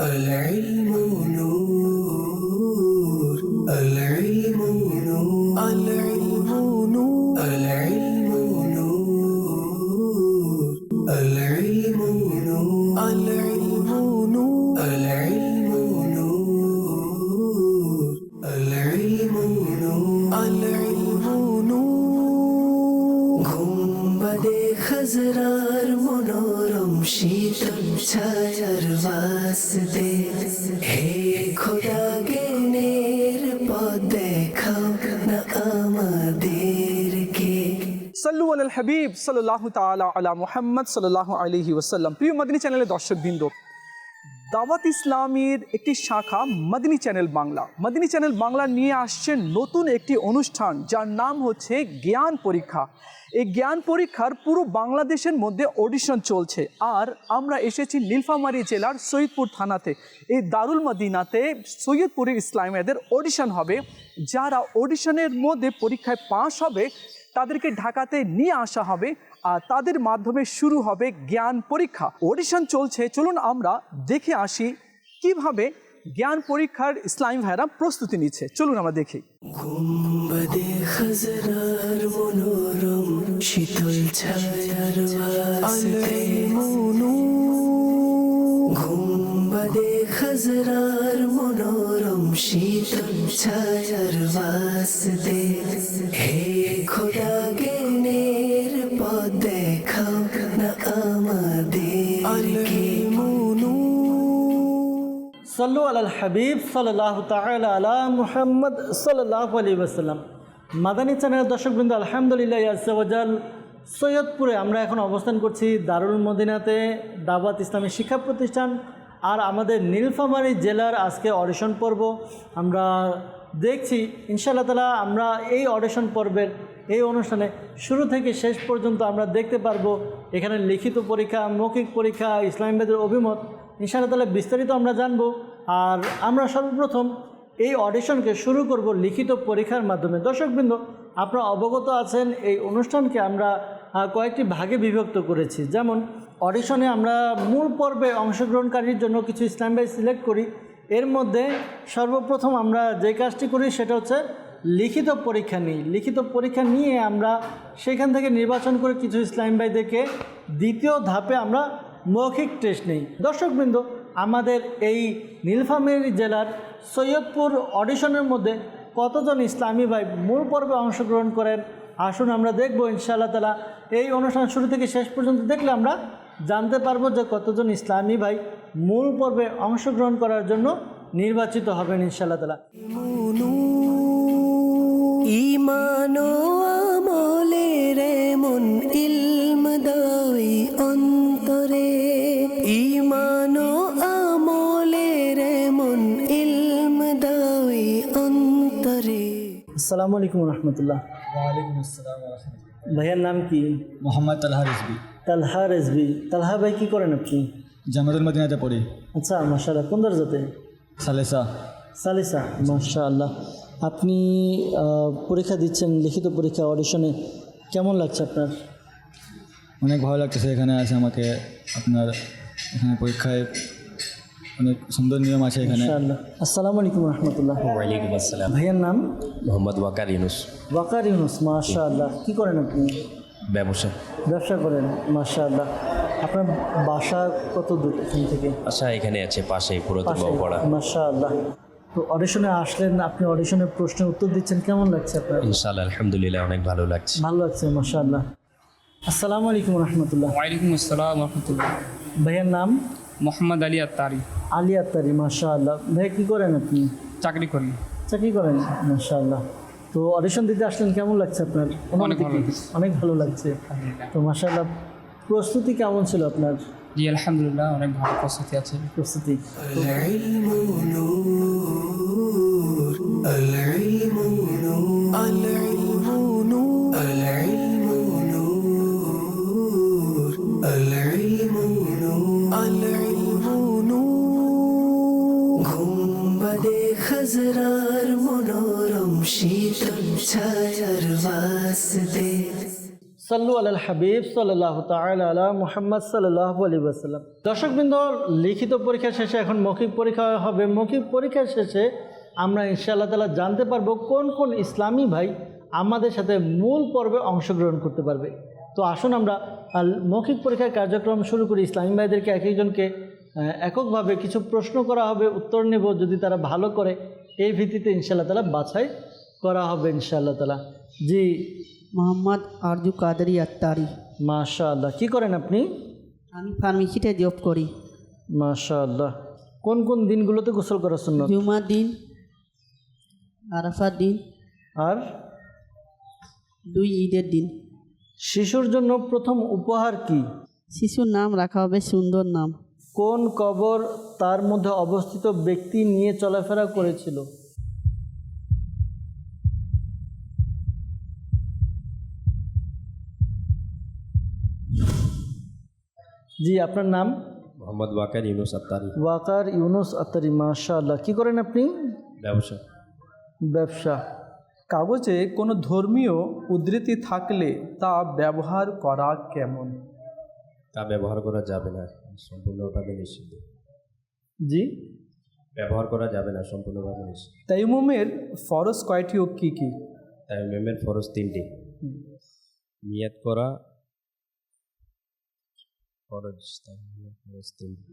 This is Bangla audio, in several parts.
العلم نور العلم نور العلم نور العلم نور العلم نور العلم نور العلم نور العلم نور العلم نور গুম্বদে খজরার মনোরম শীতল ছায়ার বাসতে হে খোদা জ্ঞানের পথ দেখাও না আমাদেরকে। সাল্লু আলাল হাবিব সাল্লাল্লাহু তাআলা আলা মুহাম্মদ সাল্লাল্লাহু আলাইহি ওয়াসাল্লাম। প্রিয় মদিনী চ্যানেলের দর্শকবৃন্দ, দাওয়াত ইসলামীর একটি শাখা মদিনী চ্যানেল বাংলা, মদিনী চ্যানেল বাংলা নিয়ে আসছে নতুন একটি অনুষ্ঠান যার নাম হচ্ছে জ্ঞান পরীক্ষা। এই জ্ঞান পরীক্ষার পুরো বাংলাদেশের মধ্যে অডিশন চলছে, আর আমরা এসেছি নীলফামারী জেলার সৈয়দপুর থানাতে। এই দারুল মদিনাতে সৈয়দপুরের ইসলামিয়াদের অডিশন হবে। যারা অডিশনের মধ্যে পরীক্ষায় পাশ হবে তাদেরকে ঢাকাতে নিয়ে আসা হবে, আর তাদের মাধ্যমে শুরু হবে জ্ঞান পরীক্ষা। অডিশন চলছে, চলুন আমরা দেখে আসি কিভাবে জ্ঞান পরীক্ষার ইসলামী ভাইরা প্রস্তুতি নিচ্ছে। চলুন আমরা দেখি। গুম্বদে খজরার মনোরম শীতল ছায়ার বাসতে গুম্বদে খজরার মনোরম শীতল ছায়ার বাসতে হে খোদা জ্ঞানের পথ দেখাও না আমাদেরকে। সাল্লু আলাল হাবিব সাল্লাল্লাহু তাআলা আলা মুহাম্মদ সাল্লাল্লাহু আলাইহি ওয়াসাল্লাম। মাদানী চ্যানেলের দর্শকবৃন্দ, আলহামদুলিল্লাহ আজ্জা ওয়াজাল সৈয়দপুরে আমরা এখন অবস্থান করছি দারুল মদিনাতে, দাওয়াত ইসলামী শিক্ষা প্রতিষ্ঠান। আর আমাদের নীলফামারী জেলার আজকে অডিশন পর্ব আমরা দেখছি। ইনশাআল্লাহ তাআলা আমরা এই অডিশন পর্বের এই অনুষ্ঠানে শুরু থেকে শেষ পর্যন্ত আমরা দেখতে পারবো এখানে লিখিত পরীক্ষা, মৌখিক পরীক্ষা, ইসলামীদের অভিমত ইনশাআল্লাহ তাআলা বিস্তারিত আমরা জানবো। আর আমরা সর্বপ্রথম এই অডিশনকে শুরু করব লিখিত পরীক্ষার মাধ্যমে। দর্শকবৃন্দ, আপনারা অবগত আছেন এই অনুষ্ঠানকে আমরা কয়েকটি ভাগে বিভক্ত করেছি। যেমন অডিশনে আমরা মূল পর্বে অংশগ্রহণকারীর জন্য কিছু ইসলাম ভাই সিলেক্ট করি। এর মধ্যে সর্বপ্রথম আমরা যে কাজটি করি সেটা হচ্ছে লিখিত পরীক্ষা নিই। লিখিত পরীক্ষা নিয়ে আমরা সেখান থেকে নির্বাচন করে কিছু ইসলাম ভাইদেরকে দ্বিতীয় ধাপে আমরা মৌখিক টেস্ট নেই। দর্শকবৃন্দ, আমাদের এই নীলফামারী জেলার সৈয়দপুর অডিশনের মধ্যে কতজন ইসলামী ভাই মূল পর্বে অংশগ্রহণ করেন আসুন আমরা দেখব ইনশাআল্লাহ তাআলা। এই অনুষ্ঠান শুরু থেকে শেষ পর্যন্ত দেখলে আমরা জানতে পারবো যে কতজন ইসলামী ভাই মূল পর্বে অংশগ্রহণ করার জন্য নির্বাচিত হবেন ইনশাআল্লাহ তাআলা। ঈমান ও আমলের এমন ইলম দাওই অন্তরে, ঈমান ও আমলের এমন ইলম দাওই অন্তরে। আসসালামু আলাইকুম রহমতুল্লাহ। ওয়ালাইকুম আসসালাম ওয়া রাহমাতুল্লাহ। ভাইয়ার নাম কি? মোহাম্মদ তালহা রিজভী। তালহা রিজভী। তালহা ভাই কী করেন আপনি? জামাতুল মদিনাতে পড়ি। আচ্ছা, মাশাআল্লাহ। কোন দরজাতে? সালেসা। সালিসা, মাশাআল্লাহ। আপনি পরীক্ষা দিচ্ছেন, লিখিত পরীক্ষা অডিশনে, কেমন লাগছে আপনার? অনেক ভালো লাগতেছে এখানে আছে আমাকে। আপনার এখানে পরীক্ষায় অনেক সুন্দর নিয়ম আছে এখানে। মাশাআল্লাহ। আসসালামু আলাইকুম রহমতুল্লাহ। ওয়ালাইকুম আসসালাম। ভাইয়ার নাম? মোহাম্মদ ওয়াকার ইউনুস। ওয়াকার ইউনুস, মাশাআল্লাহ। কী করেন আপনি? ব্যবসা। ব্যবসা করেন, মাশাআল্লাহ। আপনার বাসা কত দূর এখান থেকে? আচ্ছা, এখানে আছে পাশেই পুরাতন বাবুপাড়া। মাশাআল্লাহ। তো অডিশনে আসলেন, আপনি অডিশনের প্রশ্নের উত্তর দিচ্ছেন, কেমন লাগছে আপনার? ইনশাআল্লাহ আলহামদুলিল্লাহ অনেক ভালো লাগছে। ভালো লাগছে, মাশাআল্লাহ। আসসালামু আলাইকুম রহমতুল্লাহ। ওয়ালাইকুম আসসালাম রহমতুল্লাহ। ভাইয়ার নাম? মোহাম্মদ আলী আত্তারি। আলী আত্তারি, মাশাআল্লাহ। ভাই কী করেন আপনি? চাকরি করি। চাকরি করেন, মাশাআল্লাহ। তো অডিশন দিতে আসলেন, কেমন লাগছে আপনার? অনেক ভালো লাগছে। অনেক ভালো লাগছে। তো মাশাআল্লাহ, প্রস্তুতি কেমন ছিল আপনার? জি আলহামদুলিল্লাহ অনেক ভালো প্রস্তুতি আছে। প্রস্তুতি العلم نور العلم نور العلم نور العلم نور العلم نور العلم نور গুম্বদে খজরার মনোরম শীতল ছায়ার বাসতে। সাল্লু আলাল হাবিব সাল্লাল্লাহু তাআলা আলা মুহাম্মদ সাল্লাল্লাহু আলাইহি ওয়াসাল্লাম। দর্শকবৃন্দ, লিখিত পরীক্ষা শেষে এখন মৌখিক পরীক্ষা হবে। মৌখিক পরীক্ষা শেষে আমরা ইনশাআল্লাহ তাআলা জানতে পারবো কোন কোন ইসলামী ভাই আমাদের সাথে মূল পর্বে অংশগ্রহণ করতে পারবে। তো আসুন আমরা মৌখিক পরীক্ষার কার্যক্রম শুরু করি। ইসলামী ভাইদেরকে এক একজনকে এককভাবে কিছু প্রশ্ন করা হবে, উত্তর নেব। যদি তারা ভালো করে এই ভিত্তিতে ইনশাআল্লাহ তাআলা বাছাই করা হবে ইনশাআল্লাহ তাআলা। জি, মোহাম্মদ আরজু কাদেরি আত্তারি। মাশাআল্লাহ। কি করেন আপনি? আমি ফার্মেসিতে জব করি। মাশাআল্লাহ। কোন কোন দিনগুলোতে গোসল করা সুন্নাত? জুমার দিন, আরাফার দিন, আর 2 ঈদের দিন। শিশুর জন্য প্রথম উপহার কি? শিশুর নাম রাখা হবে সুন্দর নাম। কোন কবর তার মধ্যে অবস্থিত ব্যক্তি নিয়ে চলাফেরা করেছিল? জি, আপনার নাম? মোহাম্মদ ওয়াকার ইউনুস আত্তারি। ওয়াকার ইউনুস আত্তারি। মাশাআল্লাহ। কি করেন আপনি? ব্যবসা। ব্যবসা। কাগজে কোনো ধর্মীয় উদ্ধৃতি থাকলে তা ব্যবহার করা কেমন? তা ব্যবহার করা যাবে না, সম্পূর্ণভাবে নিষিদ্ধ। জি, ব্যবহার করা যাবে না, সম্পূর্ণভাবে নিষিদ্ধ। তাইমুমের ফরজ কয়টি ও কী কী? তাইমুমের ফরজ 3টি। নিয়াত করা ফরজ, তাইমুমের ফরজ 3টি।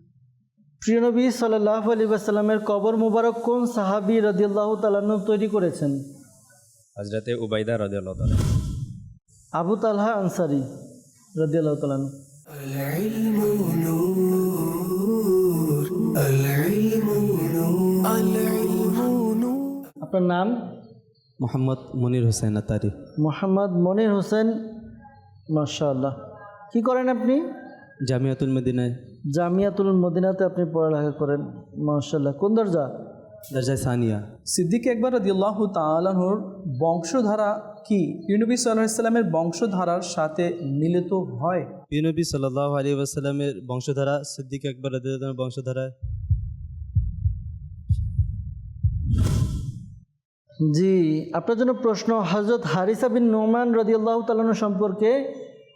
প্রিয় নবী সাল্লাল্লাহু আলাইহি ওয়াসাল্লামের কবর মুবারক কোন সাহাবী রাদিয়াল্লাহু তাআলা আনহু তৈরি করেছেন? হযরতে উবাইদা রাদিয়াল্লাহু তাআলা। আবু তালহা আনসারী রাদিয়াল্লাহু তাআলা আনহু। العلم نور العلم نور العلم نور আপনার নাম? মোহাম্মদ মনির হোসেন আতারি। মোহাম্মদ মনির হোসেন। মাশাআল্লাহ। কি করেন আপনি? জামিয়াতুল মদিনায় জামিয়াতুল মদিনাতে আপনি পড়ালেখা করেন। মাশাআল্লাহ। কোন দরজা? দরজায় সানিয়া। সিদ্দিক আকবর রাদিয়াল্লাহু তাআলা আনহুর বংশধারা কি নবী সাল্লাল্লাহু আলাইহি ওয়াসাল্লামের বংশধারার সাথে মিলিত হয়? নবী সাল্লাল্লাহু আলাইহি ওয়াসাল্লামের বংশধারা সিদ্দিক আকবর রাদিয়াল্লাহু তাআলার বংশধারা। জি, আপনার জন্য প্রশ্ন। হযরত হারিসা বিন নোমান রাদিয়াল্লাহু তাআলা আনহু সম্পর্কে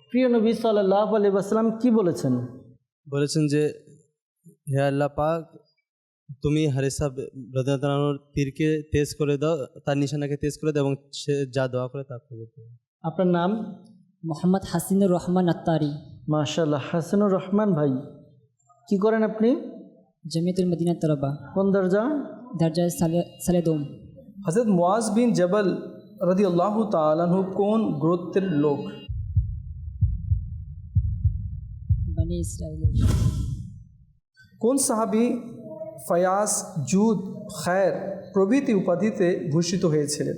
প্রিয় নবী সাল্লাল্লাহু আলাইহি ওয়াসাল্লাম কি বলেছেন? বলেছেন যে, হে আল্লাহ পাক, তুমি হারিসা রাদিয়াল্লাহু তাআলার তীরকে তেজ করে দাও, তার নিশানাকে তেজ করে দাও এবং সে যা দোয়া করে তা কবুল করো। আপনার নাম? মোহাম্মদ হাসিনুর রহমান আত্তারি। মাশাআল্লাহ। হাসানুর রহমান ভাই, কি করেন আপনি? জামিয়াতুল মদিনা তরবা। কোন দরজা? দরজা সালেদোম। হযরত মুআজ বিন জবল রাদিয়াল্লাহু তাআলা আনহু কোন গোত্রের লোক? বনি ইসরাইল। কোন সাহাবী ফয়াজ, জুদ, খৈর প্রভৃতি উপাধিতে ভূষিত হয়েছিলেন?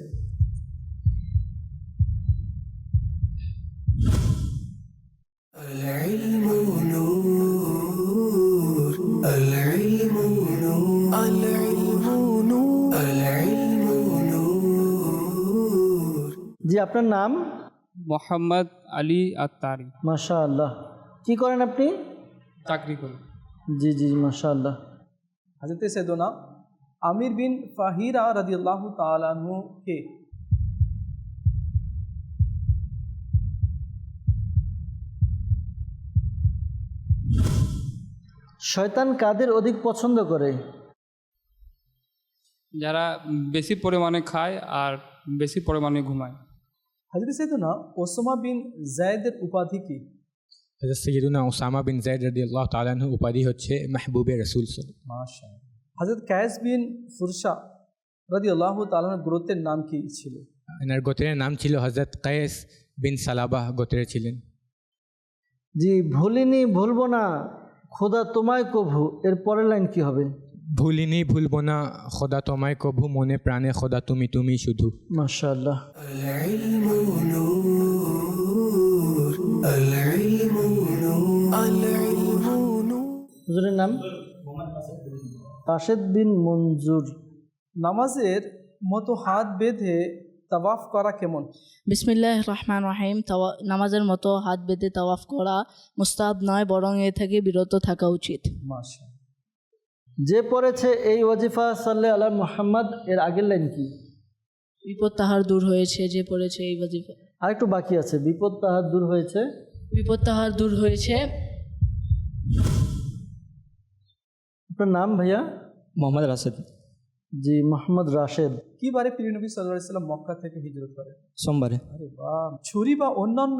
العلم نور العلم نور العلم نور العلم نور জি, আপনার নাম? মোহাম্মদ আলী আত্তারি। মাশাআল্লাহ। কি করেন আপনি? চাকরি করি। জি জি, মাশাআল্লাহ। হযরত সাইয়েদনা আমির বিন ফাহিরা রাদিয়াল্লাহু তাআলা আনহু কে? শয়তান কাদের অধিক পছন্দ করে? যারা বেশি পরিমাণে খায় আর বেশি পরিমাণে ঘুমায়। হযরত সাইয়েদনা ওসামা বিন যায়েদের উপাধি কি? হযরত সাইয়্যিদুনা ওসামা বিন যায়েদ রাদিয়াল্লাহু তাআলা আনহু উপাধি হচ্ছে মাহবুবে রাসূল। মাশাআল্লাহ। হযরত কায়েস বিন ফুরসা রাদিয়াল্লাহু তাআলা আনহুর গোত্রের নাম কি ছিল? এনার গোত্রের নাম ছিল হযরত কায়েস বিন সালাবাহ গোত্রের ছিলেন। জি, ভুলিনি ভুলবো না খোদা তোমায় কভু, এর পরের লাইন কি হবে? ভুলিনি ভুলবো না খোদা তোমায় কভু, মনে প্রাণে খোদা তুমি তুমি শুধু। মাশাআল্লাহ। العلم نور العلم نور العلم نور হুজুরের নাম? রাশেদ বিন মঞ্জুর। নামাজের মতো হাত বেঁধে তাওয়াফ করা কেমন? বিসমিল্লাহির রহমানির রহিম। নামাজের মতো হাত বেঁধে তাওয়াফ করা মুস্তাহাব নয়, বরং এ থেকে বিরত থাকা উচিত। মাশাআল্লাহ। যে পড়েছে এই ওয়াজিফা সাল্লে আলা মুহাম্মদ, এর আগের লাইন কি? বিপদ তাহার দূর হয়েছে, যে পড়েছে এই ওয়াজিফা। আরেকটু বাকি আছে, বিপদ তাহার দূর হয়েছে। বিপদ তাহার দূর হয়েছে। আপনার নাম ভাইয়া? মোহাম্মদ রাশেদ। জি, মোহাম্মদ রাশেদ। কি বারে প্রিয় নবী সাল্লাল্লাহু আলাইহি ওয়াসাল্লাম মক্কা থেকে হিজরত করেন? সোমবারে। আরে বাহ। ছুরি বা অন্যান্য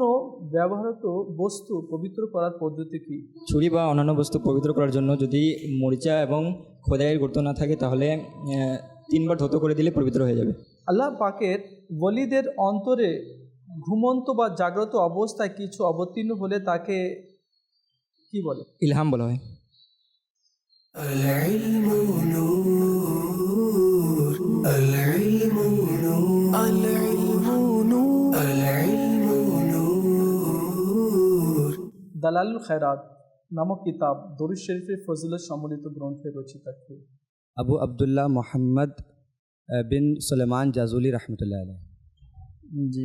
ব্যবহৃত বস্তু পবিত্র করার পদ্ধতি কি? ছুরি বা অন্যান্য বস্তু পবিত্র করার জন্য যদি মরিচা এবং খোদাইয়ের গর্ত না থাকে তাহলে 3 বার ধৌত করে দিলে পবিত্র হয়ে যাবে। আল্লাহ পাকের ওয়ালিদের অন্তরে ঘুমন্ত বা জাগ্রত অবস্থায় কিছু অবতীর্ণ হলে তাকে কি বলে? ইলহাম বলা হয়। العلم نور العلم نور العلم نور العلم نور দালালুল খায়রাত নামক কিতাব দরুদ শরীফের ফজিলত সম্বলিত গ্রন্থের রচিতা কে? আবু আবদুল্লাহ মোহাম্মদ বিন সুলেমান জাজুলি রহমতুল্লাহ আলাইহ। জি।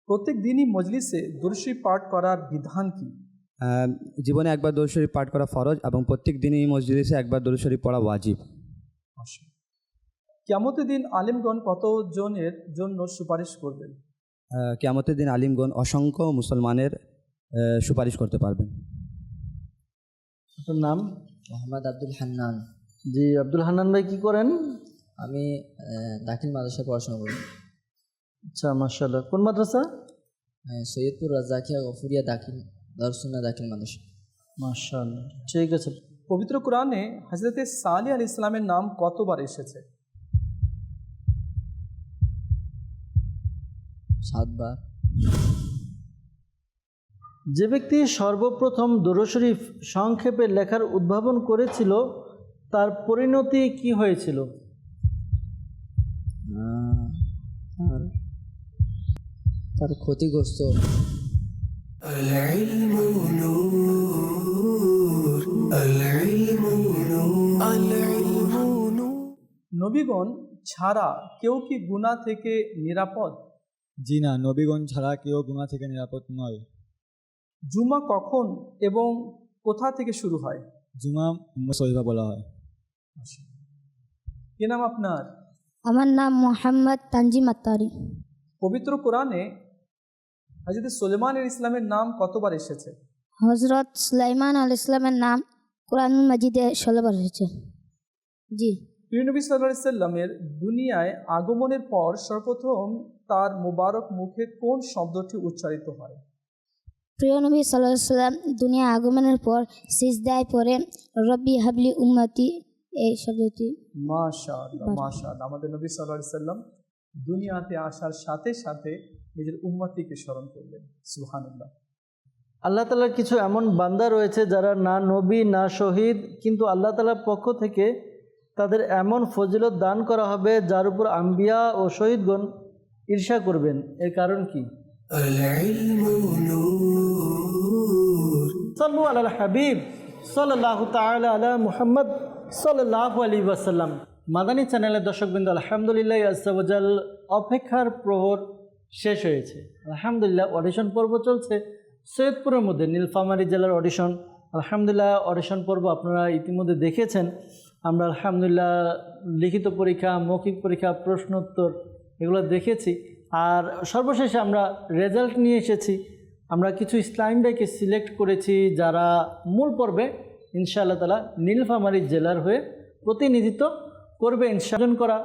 প্রত্যেক দিনই মজলিসে দরুদ শরীফ পাঠ করার বিধান কি? জীবনে একবার দরুদ শরীফ পাঠ করা ফরজ এবং প্রত্যেক দিনই মসজিদে একবার দরুদ শরীফ পড়া ওয়াজিব। কিয়ামতের দিন আলিমগণ কতজনের জন্য সুপারিশ করবেন? কিয়ামতের দিন আলিমগণ অসংখ্য মুসলমানের সুপারিশ করতে পারবেন। আপনার নাম? মোহাম্মদ আব্দুল হান্নান। জি, আব্দুল হান্নান ভাই কি করেন? আমি দাখিল মাদ্রাসায় পড়াশোনা করি। আচ্ছা, মাশাআল্লাহ। কোন মাদ্রাসা? সৈয়দপুর রাজাকিয়া গফুরিয়া দাখিল দারুসুন্নাহ দাখিল মাদ্রাসা। মাশাআল্লাহ, ঠিক আছে। পবিত্র কোরআনে হযরতে সালেহ আলাইহিস সালামের নাম কতবার এসেছে? 7 বার। যে ব্যক্তি সর্বপ্রথম দরুদ শরীফ সংক্ষেপে লেখার উদ্ভাবন করেছিল তার পরিণতি কি হয়েছিল? তার ক্ষতিগ্রস্ত। العلم نور العلم نور العلم نور নবীগণ ছাড়া কেউ কি গুনাহ থেকে নিরাপদ? জি না, নবীগণ ছাড়া কেউ গুনাহ থেকে নিরাপদ নয়। জুমা কখন এবং কোথা থেকে শুরু হয়? জুমা সহিফা বলা হয়। কি নাম আপনার? আমার নাম মোহাম্মদ তানজিম আত্তারি। পবিত্র কোরআনে হযরত সুলাইমান আলাইহিস সালামের নাম কতবার এসেছে? হযরত সুলাইমান আলাইহিস সালামের নাম কোরআনুল মাজিদে 16 বার এসেছে। জি। প্রিয় নবী সাল্লাল্লাহু আলাইহি সাল্লামের দুনিয়ায় আগমনের পর সর্বপ্রথম তার মোবারক মুখে কোন শব্দটি উচ্চারিত হয়? প্রিয় নবী সাল্লাল্লাহু আলাইহি সাল্লাম দুনিয়া আগমনের পর সিজদায় পড়ে রব্বি হাবলি উম্মতি এই শব্দটি। মাশাআল্লাহ, মাশাআল্লাহ। আমাদের নবী সাল্লাল্লাহু আলাইহি সাল্লাম দুনিয়াতে আসার সাথে সাথে নিজের উম্মতিকে স্মরণ করলেন। সুবহানাল্লাহ। আল্লাহ তাআলার কিছু এমন বান্দা রয়েছে যারা না নবী না শহীদ, কিন্তু আল্লাহ তাআলার পক্ষ থেকে তাদের এমন ফজিলত দান করা হবে যার উপর আম্বিয়া ও শহীদগণ ঈর্ষা করবেন। এর কারণ কি? العلم نور সাল্লু আলাল হাবিব সাল্লাল্লাহু তাআলা আলা মুহাম্মদ সাল্লাল্লাহু আলাইহি ওয়াসাল্লাম। মাদানী চ্যানেলের দর্শকবৃন্দ, আলহামদুলিল্লাহ আজ্জা ওয়া জাল অপেক্ষার প্রহর শেষ হয়েছে। আলহামদুলিল্লাহ অডিশন পর্ব চলছে সৈয়দপুরের মধ্যে, নীলফামারী জেলার অডিশন। আলহামদুলিল্লাহ অডিশন পর্ব আপনারা ইতিমধ্যে দেখেছেন। আমরা আলহামদুলিল্লাহ লিখিত পরীক্ষা, মৌখিক পরীক্ষা, প্রশ্নোত্তর এগুলো দেখেছি। আর সর্বশেষে আমরা রেজাল্ট নিয়ে এসেছি। আমরা কিছু ইসলাম ভাইকে সিলেক্ট করেছি যারা মূল পর্বে ইনশাআল্লাহ তাআলা নীলফামারী জেলার হয়ে প্রতিনিধিত্ব করবে। ইনশাআল্লাহ করা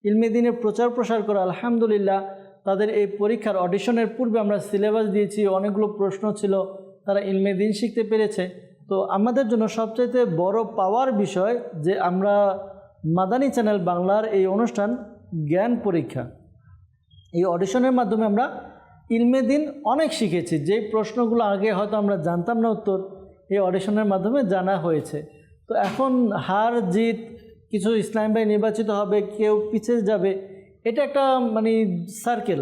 ইলমে দ্বীনের প্রচার প্রসার করা। আলহামদুলিল্লাহ তাদের এই পরীক্ষার অডিশনের পূর্বে আমরা সিলেবাস দিয়েছি, অনেকগুলো প্রশ্ন ছিল, তারা ইলমে দ্বীন শিখতে পেরেছে। তো আমাদের জন্য সবচাইতে বড় পাওয়ার বিষয় যে আমরা মাদানী চ্যানেল বাংলার এই অনুষ্ঠান জ্ঞান পরীক্ষা, এই অডিশনের মাধ্যমে আমরা ইলমে দ্বীন অনেক শিখেছি। যেই প্রশ্নগুলো আগে হয়তো আমরা জানতাম না উত্তর, এই অডিশনের মাধ্যমে জানা হয়েছে। তো এখন হার জিত, কিছু ইসলাম ভাই নির্বাচিত হবে, কেউ পিছিয়ে যাবে, এটা একটা সার্কেল,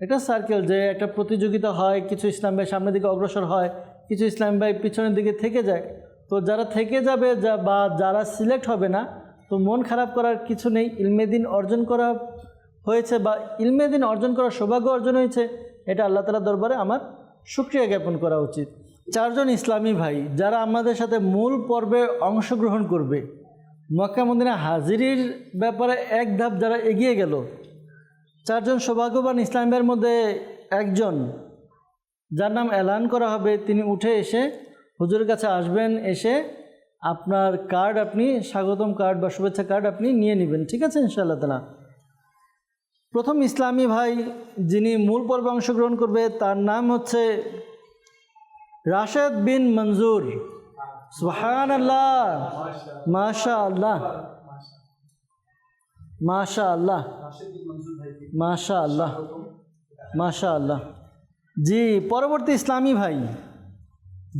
এটা সার্কেল যে একটা প্রতিযোগিতা হয়, কিছু ইসলাম ভাই সামনের দিকে অগ্রসর হয়, কিছু ইসলাম ভাই পিছনের দিকে থেকে যায়। তো যারা থেকে যাবে বা যারা সিলেক্ট হবে না, তো মন খারাপ করার কিছু নেই। ইলমে দ্বীন অর্জন করা হয়েছে বা ইলমে দ্বীন অর্জন করার সৌভাগ্য অর্জন হয়েছে, এটা আল্লাহ তাআলার দরবারে আমার শুকরিয়া জ্ঞাপন করা উচিত। 4 জন ইসলামী ভাই যারা আমাদের সাথে মূল পর্বে অংশগ্রহণ করবে, মক্কা মদিনা হাজিরির ব্যাপারে এক ধাপ যারা এগিয়ে গেল, চারজন সৌভাগ্যবান ইসলামী ভাইয়ের মধ্যে একজন, যার নাম এলান করা হবে, তিনি উঠে এসে হুজুরের কাছে আসবেন, এসে আপনার কার্ড, আপনি স্বাগতম কার্ড বা শুভেচ্ছা কার্ড আপনি নিয়ে নেবেন, ঠিক আছে ইনশাআল্লাহ তাআলা। প্রথম ইসলামী ভাই যিনি মূল পর্বে অংশগ্রহণ করবে তার নাম হচ্ছে রাশেদ বিন মঞ্জুর। সুবহানাল্লাহ, মাশাআল্লাহ, মাশাআল্লাহ, মাশাআল্লাহ, মাশাআল্লাহ। জি, পরবর্তী ইসলামী ভাই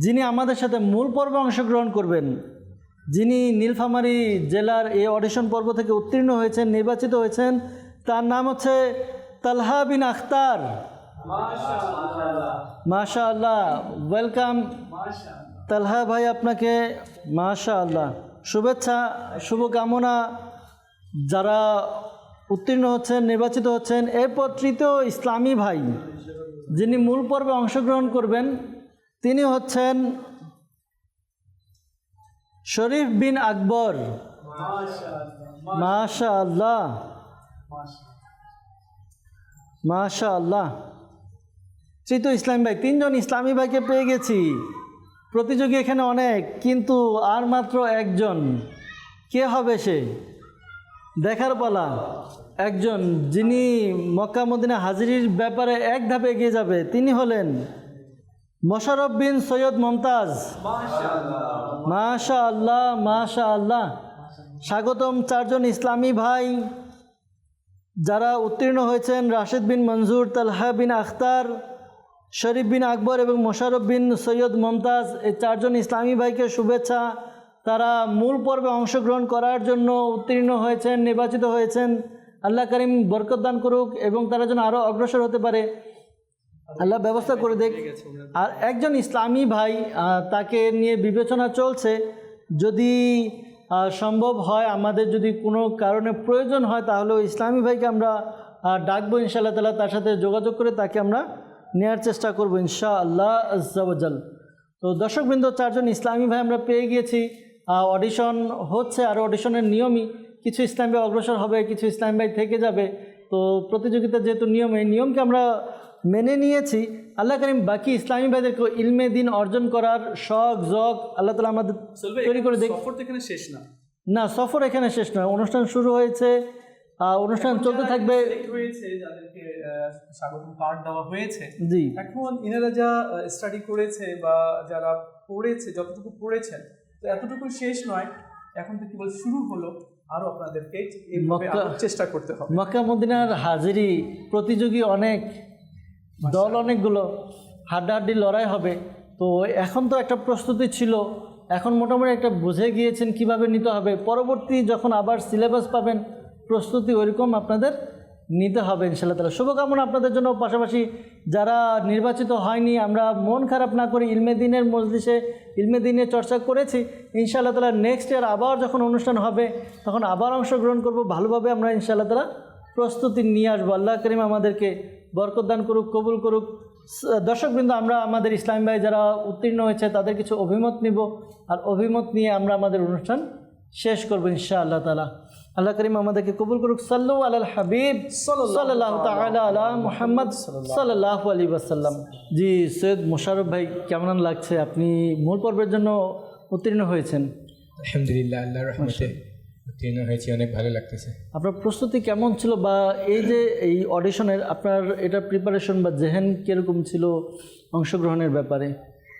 যিনি আমাদের সাথে মূল পর্বে অংশগ্রহণ করবেন, যিনি নীলফামারী জেলার এই অডিশন পর্ব থেকে উত্তীর্ণ হয়েছেন, নির্বাচিত হয়েছেন, তার নাম হচ্ছে তালহা বিন আখতার। মাশাআল্লাহ, ওয়েলকাম তালহা ভাই, আপনাকে মাশাআল্লাহ শুভেচ্ছা, শুভকামনা। যারা উত্তীর্ণ হচ্ছেন, নির্বাচিত হচ্ছেন। এরপর তৃতীয় ইসলামী ভাই যিনি মূল পর্বে অংশগ্রহণ করবেন, তিনি হচ্ছেন শরীফ বিন আকবর। মাশাআল্লাহ, মাশাআল্লাহ। তৃতীয় ইসলামী ভাই, তিনজন ইসলামী ভাইকে পেয়ে গেছি। প্রতিযোগী এখানে অনেক, কিন্তু আর মাত্র একজন। কে হবে সে? দেখার পালা। একজন যিনি মক্কা মদিনা হাজিরির ব্যাপারে এক ধাপে এগিয়ে যাবে, তিনি হলেন মোশাররফ বিন সৈয়দ মমতাজ। মাশাআল্লাহ, মাশাআল্লাহ। স্বাগতম চারজন ইসলামী ভাই যারা উত্তীর্ণ হয়েছেন, রাশেদ বিন মঞ্জুর, তালহা বিন আখতার, শরীফ বিন আকবর এবং মোশাররফ বিন সৈয়দ মমতাজ। এই চারজন ইসলামী ভাইকে শুভেচ্ছা। তারা মূল পর্বে অংশগ্রহণ করার জন্য উত্তীর্ণ হয়েছেন, নির্বাচিত হয়েছেন। আল্লাহ করিম বরকত দান করুক এবং তারা যেন আরও অগ্রসর হতে পারে, আল্লাহ ব্যবস্থা করে দেখ। আর একজন ইসলামী ভাই, তাকে নিয়ে বিবেচনা চলছে, যদি সম্ভব হয়, আমাদের যদি কোনো কারণে প্রয়োজন হয়, তাহলে ইসলামী ভাইকে আমরা ডাকবো ইনশাআল্লাহ তাআলা। তার সাথে যোগাযোগ করে তাকে আমরা নেওয়ার চেষ্টা করবো ইনশাআল্লাহ আজ্জা ওয়াজাল। তো দর্শকবৃন্দ, চারজন ইসলামী ভাই আমরা পেয়ে গিয়েছি। অডিশন হচ্ছে, আর অডিশনের নিয়মই কিছু ইসলামী ভাই অগ্রসর হবে, কিছু ইসলামী ভাই থেকে যাবে। তো প্রতিযোগিতার যেহেতু নিয়ম, এই নিয়মকে আমরা মেনে নিয়েছি। আল্লাহ করিম বাকি ইসলামী ভাইদেরকে ইলমে দিন অর্জন করার শখ জক আল্লাহ তাআলা আমাদের তৈরি করে দেখ। সফর তো এখানে শেষ না, না সফর এখানে শেষ নয়, অনুষ্ঠান শুরু হয়েছে, অনুষ্ঠান চলতে থাকবে। হয়েছে যাদেরকে স্বাগতম কার্ড দেওয়া হয়েছে, জি, এখন এনারা যা স্টাডি করেছে বা যারা পড়েছে, যতটুকু পড়েছেন, তো এতটুকু শেষ নয়, এখন তো কেবল শুরু হলো। আরও আপনাদেরকে চেষ্টা করতে হবে। মক্কা মদিনার হাজিরি প্রতিযোগী অনেক, দল অনেকগুলো, হাড্ডাহাড্ডি লড়াই হবে। তো এখন তো একটা প্রস্তুতি ছিল, এখন মোটামুটি একটা বুঝে গিয়েছেন কিভাবে নিতে হবে। পরবর্তী যখন আবার সিলেবাস পাবেন, প্রস্তুতি ওইরকম আপনাদের নিতে হবে ইনশাআল্লাহ তাআলা। শুভকামনা আপনাদের জন্য। পাশাপাশি যারা নির্বাচিত হয়নি, আমরা মন খারাপ না করে ইলমে দিনের মজলিসে ইলমে দিনের চর্চা করেছি। ইনশাআল্লাহ তাআলা নেক্সট ইয়ার আবার যখন অনুষ্ঠান হবে, তখন আবার অংশগ্রহণ করব ভালোভাবে। আমরা ইনশাআল্লাহ তাআলা প্রস্তুতি নিয়ে আসবো। আল্লাহ করিম আমাদেরকে বরকত দান করুক, কবুল করুক। দর্শকবৃন্দ, আমরা আমাদের ইসলামী ভাই যারা উত্তীর্ণ হয়েছে তাদের কিছু অভিমত নিব, আর অভিমত নিয়ে আমরা আমাদের অনুষ্ঠান শেষ করবো ইনশাআল্লাহ তাআলা। আল্লাহ করিম আমাদেরকে কবুল করুক। সাল্লু আলাল হাবিব সাল্লাল্লাহু তাআলা আলা মুহাম্মদ সাল্লাল্লাহু আলাইহি ওয়াসাল্লাম। জি, সৈয়দ মোশাররফ ভাই, কেমন লাগছে? আপনি মূল পর্বের জন্য উত্তীর্ণ হয়েছেন। আলহামদুলিল্লাহ, আল্লাহর রহমতে উত্তীর্ণ হয়েছি, অনেক ভালো লাগতেছে। আপনার প্রস্তুতি কেমন ছিল, বা এই যে এই অডিশনের আপনার এটা প্রিপারেশন বা জেহেন কীরকম ছিল অংশগ্রহণের ব্যাপারে?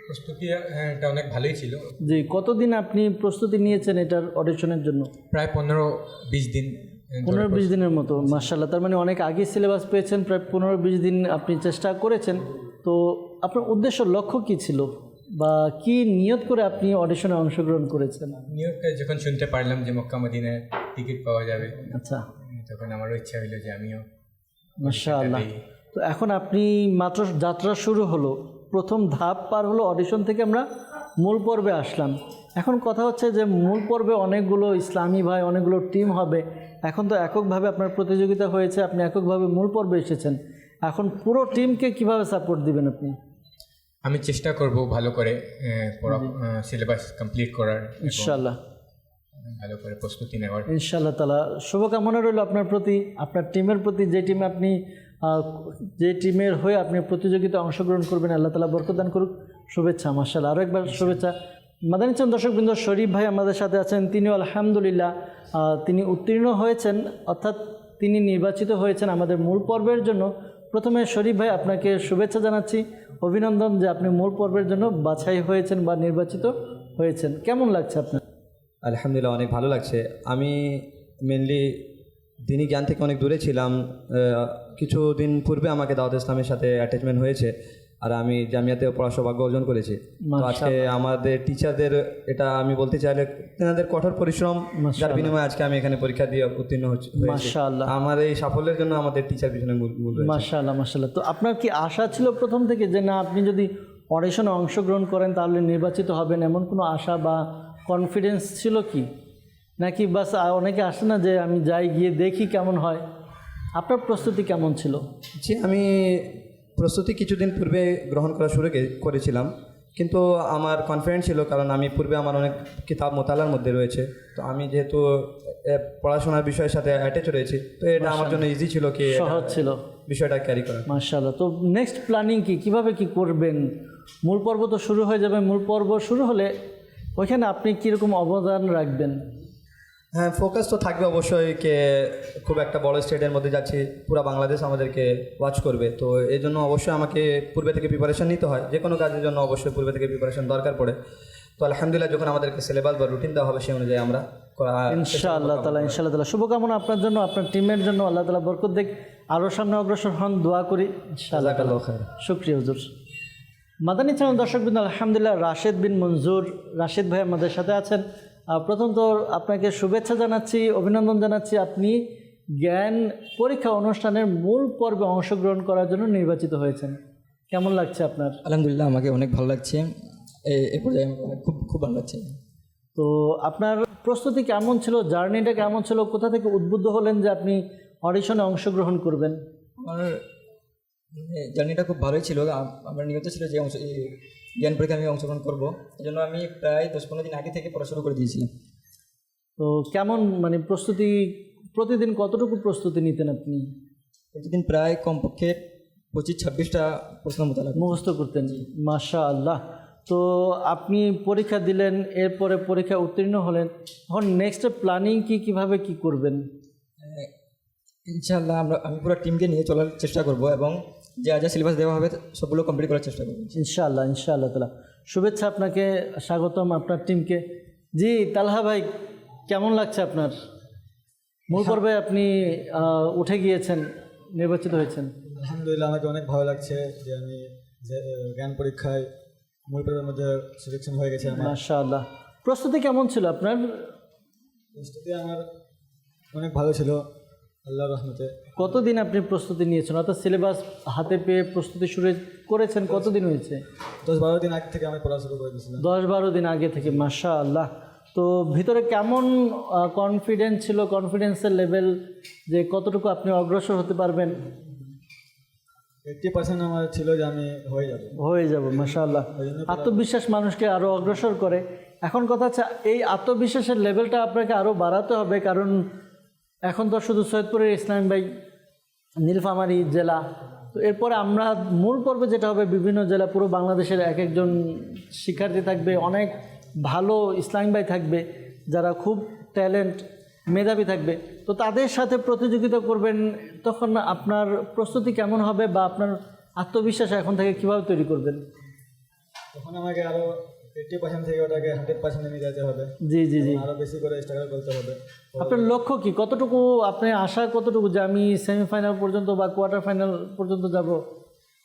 প্রস্তুতি এটা অনেক ভালোই ছিল। জি, কতদিন আপনি প্রস্তুতি নিয়েছেন এটার অডিশনের জন্য? প্রায় 15-20 দিন। 15-20 দিনের মতো, মাশাআল্লাহ। তার মানে অনেক আগে সিলেবাস পেয়েছেন, প্রায় 15-20 দিন আপনি চেষ্টা করেছেন। তো আপনার উদ্দেশ্য, লক্ষ্য কী ছিল, বা কি নিয়ত করে আপনি অডিশনে অংশগ্রহণ করেছেন? নিয়তটা যখন শুনতে পারলাম যে মক্কা মদিনায় টিকিট পাওয়া যাবে, আচ্ছা, তখন আমারও ইচ্ছা হলো যে আমিও। মাশাআল্লাহ। তো এখন আপনি মাত্র যাত্রা শুরু হলো, প্রথম ধাপ পার হলো, অডিশন থেকে আমরা মূল পর্বে আসলাম। এখন কথা হচ্ছে যে মূল পর্বে অনেকগুলো ইসলামী ভাই, অনেকগুলো টিম হবে। এখন তো এককভাবে আপনার প্রতিযোগিতা হয়েছে, আপনি এককভাবে মূল পর্বে এসেছেন। এখন পুরো টিমকে কিভাবে সাপোর্ট দিবেন আপনি? আমি চেষ্টা করব ভালো করে সিলেবাস কমপ্লিট করার, ইনশাআল্লাহ। ভালো করে প্রস্তুতি নেওয়ার। ইনশাআল্লাহ তাআলা শুভকামনা রইল আপনার প্রতি, আপনার টিমের প্রতি। যে টিমের হয়ে আপনি প্রতিযোগিতায় অংশগ্রহণ করবেন, আল্লাহ তাআলা বরকত দান করুক। শুভেচ্ছা, মাশাআল্লাহ, আরও একবার শুভেচ্ছা। মাদানী চ্যানেল দর্শকবৃন্দ, শরীফ ভাই আমাদের সাথে আছেন। তিনিও আলহামদুলিল্লাহ তিনি উত্তীর্ণ হয়েছেন, অর্থাৎ তিনি নির্বাচিত হয়েছেন আমাদের মূল পর্বের জন্য। প্রথমে শরীফ ভাই আপনাকে শুভেচ্ছা জানাচ্ছি, অভিনন্দন যে আপনি মূল পর্বের জন্য বাছাই হয়েছেন বা নির্বাচিত হয়েছেন। কেমন লাগছে আপনার? আলহামদুলিল্লাহ, অনেক ভালো লাগছে। আমি মেনলি দিনী জ্ঞান থেকে অনেক দূরে ছিলাম। কিছুদিন পূর্বে আমাকে দাওয়াত ইসলামের সাথে অ্যাটাচমেন্ট হয়েছে, আর আমি জামিয়াতে পড়ার সৌভাগ্য অর্জন করেছি। তো আজকে আমাদের টিচারদের, এটা আমি বলতে চাইলে তেনাদের কঠোর পরিশ্রম, যার বিনিময়ে আজকে আমি এখানে পরীক্ষা দিয়ে উত্তীর্ণ হচ্ছি। মাশাআল্লাহ, আমার এই সাফল্যের জন্য আমাদের টিচার পিছনে মূল। মাশাআল্লাহ, মাশাআল্লাহ। তো আপনার কি আশা ছিল প্রথম থেকে যে না, আপনি যদি অডিশনে অংশগ্রহণ করেন তাহলে নির্বাচিত হবেন, এমন কোনো আশা বা কনফিডেন্স ছিল কি? নাকি বাস অনেকে আসে না যে আমি যাই, গিয়ে দেখি কেমন হয়? আপনার প্রস্তুতি কেমন ছিল? জি, আমি প্রস্তুতি কিছুদিন পূর্বে গ্রহণ করা শুরু করেছিলাম, কিন্তু আমার কনফিডেন্স ছিল, কারণ আমি পূর্বে আমার অনেক কিতাব মোতালার মধ্যে রয়েছে। তো আমি যেহেতু পড়াশোনার বিষয়ের সাথে অ্যাটাচ রয়েছি, তো এটা আমার জন্য ইজি ছিল, কি সহজ ছিল বিষয়টা ক্যারি করা। মাশাআল্লাহ। তো নেক্সট প্ল্যানিং কি, কীভাবে কি করবেন? মূল পর্ব তো শুরু হয়ে যাবে, মূল পর্ব শুরু হলে ওইখানে আপনি কীরকম অবদান রাখবেন? হ্যাঁ, ফোকাস তো থাকবে অবশ্যই, কে খুব একটা বড় স্টেটের মধ্যে যাচ্ছি, পুরো বাংলাদেশ আমাদেরকে ওয়াচ করবে। তো এই জন্য অবশ্যই আমাকে পূর্বে থেকে প্রিপারেশন নিতে হয়। যে কোনো কাজের জন্য অবশ্যই পূর্বে থেকে প্রিপারেশন দরকার পড়ে। তো আলহামদুলিল্লাহ, যখন আমাদেরকে সিলেবাস বা রুটিন দেওয়া হবে সেই অনুযায়ী আমরা ইনশাআল্লাহ তাআলা শুভকামনা আপনার জন্য, আপনার টিমের জন্য। আল্লাহ তাআলা বরকত দেখ, আরও সামনে অগ্রসর হন, দোয়া করি ইনশাআল্লাহ। শুকরিয়া হুজুর। মাদানী চ্যানেল দর্শকবৃন্দ, আলহামদুলিল্লাহ রাশেদ বিন মঞ্জুর, রাশেদ ভাই আমাদের সাথে আছেন। প্রথমত আপনাকে শুভেচ্ছা জানাচ্ছি, অভিনন্দন জানাচ্ছি। আপনি জ্ঞান পরীক্ষা অনুষ্ঠানের মূল পর্বে অংশগ্রহণ করার জন্য নির্বাচিত হয়েছেন। কেমন লাগছে আপনার? আলহামদুলিল্লাহ, আমাকে অনেক ভালো লাগছে। এই পর্যায়ে খুব ভালো লাগছে। তো আপনার প্রস্তুতি কেমন ছিল, জার্নিটা কেমন ছিল, কোথা থেকে উদ্বুদ্ধ হলেন যে আপনি অডিশনে অংশগ্রহণ করবেন? আমার জার্নিটা খুব ভালোই ছিল। আমার নিয়ত ছিল যে জ্ঞান পরীক্ষা আমি অংশগ্রহণ করবো, এই জন্য আমি প্রায় 10-15 দিন আগে থেকে পড়া শুরু করে দিয়েছি। তো কেমন মানে প্রস্তুতি, প্রতিদিন কতটুকু প্রস্তুতি নিতেন আপনি? প্রতিদিন প্রায় কমপক্ষে 25-26টা প্রশ্ন মোতাবেক মুখস্থ করতেন। মাশাআল্লাহ। তো আপনি পরীক্ষা দিলেন, এরপরে পরীক্ষা উত্তীর্ণ হলেন, এখন নেক্সট প্ল্যানিং কি, কিভাবে কি করবেন? ইনশাআল্লাহ আমি পুরো টিমকে নিয়ে চলার চেষ্টা করব এবং যা সিলেবাস দেওয়া হবে সবগুলো কমপ্লিট করার চেষ্টা করব ইনশাআল্লাহ তাআলা। শুভেচ্ছা আপনাকে, স্বাগতম আপনার টিমকে। জি তালহা ভাই, কেমন লাগছে আপনার? মূল পর্বে আপনি উঠে গিয়েছেন, নির্বাচিত হয়েছেন। আলহামদুলিল্লাহ, আমাকে অনেক ভালো লাগছে যে আমি জ্ঞান পরীক্ষায় মূল পর্বের মধ্যে সিলেকশন হয়ে গেছে। মাশাআল্লাহ। প্রস্তুতি কেমন ছিল আপনার? প্রস্তুতি আমার অনেক ভালো ছিল আল্লাহর রহমতে। কতদিন আপনি প্রস্তুতি নিয়েছেন, অর্থাৎ সিলেবাস হাতে পেয়ে প্রস্তুতি শুরু করেছেন? কতদিন হয়েছে? 10-12 দিন আগে থেকে আমি পড়া শুরু করে দিয়েছিলাম। 10-12 দিন আগে থেকে, মাশাআল্লাহ। তো ভিতরে কেমন কনফিডেন্স ছিল, কনফিডেন্সের লেভেল যে কতটুকু আপনি অগ্রসর হতে পারবেন? 80% আমার ছিল যে আমি হয়ে যাব। মাশাআল্লাহ। আত্মবিশ্বাস মানুষকে আরও অগ্রসর করে। এখন কথা হচ্ছে এই আত্মবিশ্বাসের লেভেলটা আপনাকে আরও বাড়াতে হবে, কারণ এখন তো শুধু সৈয়দপুরের ইসলামী ভাই নীলফামারী জেলা, তো এরপরে আমরা মূল পর্বে যেটা হবে বিভিন্ন জেলা, পুরো বাংলাদেশের এক একজন শিক্ষার্থী থাকবে, অনেক ভালো ইসলামী ভাই থাকবে যারা খুব ট্যালেন্ট, মেধাবী থাকবে। তো তাদের সাথে প্রতিযোগিতা করবেন, তখন আপনার প্রস্তুতি কেমন হবে বা আপনার আত্মবিশ্বাস এখন থেকে কীভাবে তৈরি করবেন? তখন আমাকে আরও 80% থেকে ওটাকে 100% নিয়ে যেতে হবে। জি, আরও বেশি করে স্ট্রাগল করতে হবে। আপনার লক্ষ্য কি, কতটুকু আপনি আশা, কতটুকু যে আমি সেমিফাইনাল পর্যন্ত বা কোয়ার্টার ফাইনাল পর্যন্ত যাব?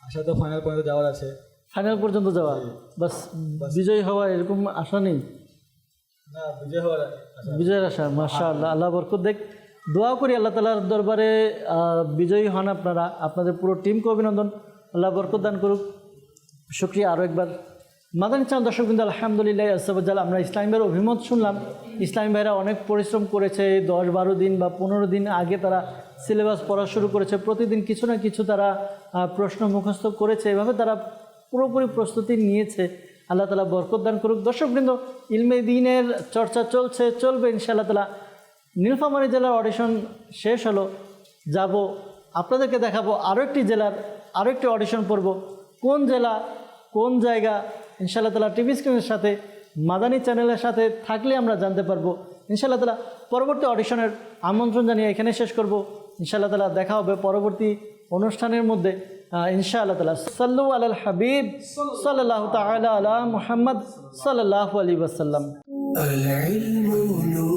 আশা তো ফাইনাল পর্যন্ত যাওয়ার আছে। ফাইনাল পর্যন্ত যাওয়া, বাস বিজয়ী হওয়া, এরকম আশা নেই? না, বিজয়ের আশা। মাশাআল্লাহ, আল্লাহ বরকত দেখ। দোয়া করি আল্লাহ তাআলার দরবারে বিজয়ী হন আপনারা। আপনাদের পুরো টিমকে অভিনন্দন, আল্লাহ বরকত দান করুক। শুকরিয়া আরও একবার। মাদানী চ্যানেল দর্শকবৃন্দ, আলহামদুলিল্লাহ আজ্জাওয়াজাল, আমরা ইসলামী ভাইয়ের অভিমত শুনলাম। ইসলামী ভাইরা অনেক পরিশ্রম করেছে, 10-12 দিন বা 15 দিন আগে তারা সিলেবাস পড়া শুরু করেছে। প্রতিদিন কিছু না কিছু তারা প্রশ্ন মুখস্থ করেছে, এভাবে তারা পুরোপুরি প্রস্তুতি নিয়েছে। আল্লাহ তালা বরকত দান করুক। দর্শকবৃন্দ, ইলমে দিনের চর্চা চলবে ইনশাআল্লাহ তালা। নীলফামারী জেলার অডিশন শেষ হলো, যাব আপনাদেরকে দেখাবো আরও একটি জেলার আরও একটি অডিশন পর্ব। কোন জেলা কোন জায়গা ইনশাআল্লাহ তালা টিভি স্ক্রিনের সাথে মাদানী চ্যানেলের সাথে থাকলে আমরা জানতে পারবো ইনশাআল্লাহ তালা। পরবর্তী অডিশনের আমন্ত্রণ জানিয়ে এখানে শেষ করব ইনশাআল্লাহ তালা। দেখা হবে পরবর্তী অনুষ্ঠানের মধ্যে ইনশাআল্লাহ তালা। সাল্লু আলাল হাবিব সাল্লাল্লাহু তাআলা আলা মুহাম্মদ সাল্লাল্লাহু আলাইহি ওয়াসাল্লাম। العلم نور